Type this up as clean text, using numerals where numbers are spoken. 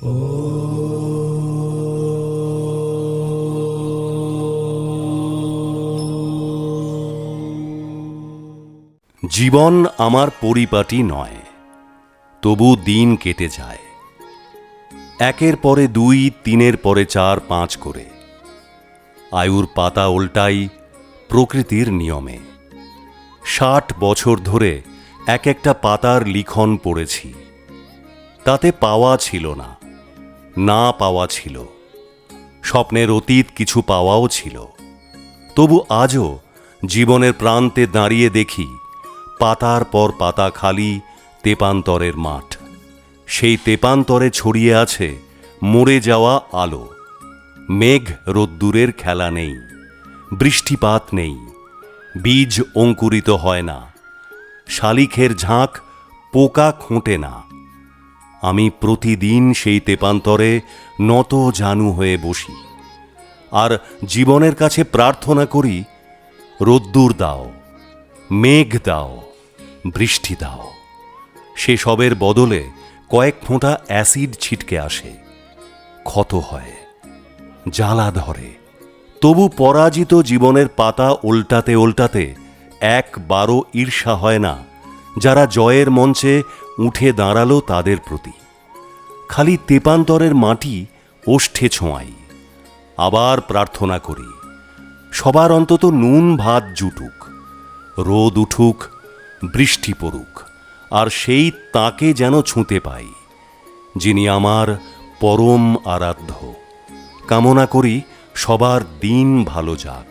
জীবন আমার পরিপাটি নয়, তবু দিন কেটে যায় একের পরে 2, 3-এর পরে 4, 5 করে। আয়ুর পাতা উল্টাই প্রকৃতির নিয়মে। 60 বছর ধরে এক একটা পাতার লিখন পড়েছি। তাতে পাওয়া ছিল না, না পাওয়া ছিল, স্বপ্নের অতীত কিছু পাওয়াও ছিল। তবু আজও জীবনের প্রান্তে দাঁড়িয়ে দেখি পাতার পর পাতা খালি তেপান্তরের মাঠ। সেই তেপান্তরে ছড়িয়ে আছে মরে যাওয়া আলো। মেঘ রোদ্দুরের খেলা নেই, বৃষ্টিপাত নেই, বীজ অঙ্কুরিত হয় না, শালিখের ঝাঁক পোকা খোঁটে না। আমি প্রতিদিন সেই তেপান্তরে নত জানু হয়ে বসি আর জীবনের কাছে প্রার্থনা করি, রোদ্দুর দাও, মেঘ দাও, বৃষ্টি দাও। সেসবের বদলে কয়েক ফোঁটা অ্যাসিড ছিটকে আসে, ক্ষত হয়, জ্বালা ধরে। তবু পরাজিত জীবনের পাতা উল্টাতে উল্টাতে একবারও ঈর্ষা হয় না যারা জয়ের মঞ্চে উঠে দাঁড়ালো তাদের প্রতি। খালি তেপান্তরের মাটি ওষ্ঠে ছোঁয়াই, আবার প্রার্থনা করি সবার অন্তত নুন ভাত জুটুক, রোদ উঠুক, বৃষ্টি পড়ুক, আর সেই তাকে যেন ছুঁতে পাই যিনি আমার পরম আরাধ্য। কামনা করি সবার দিন ভালো যাক।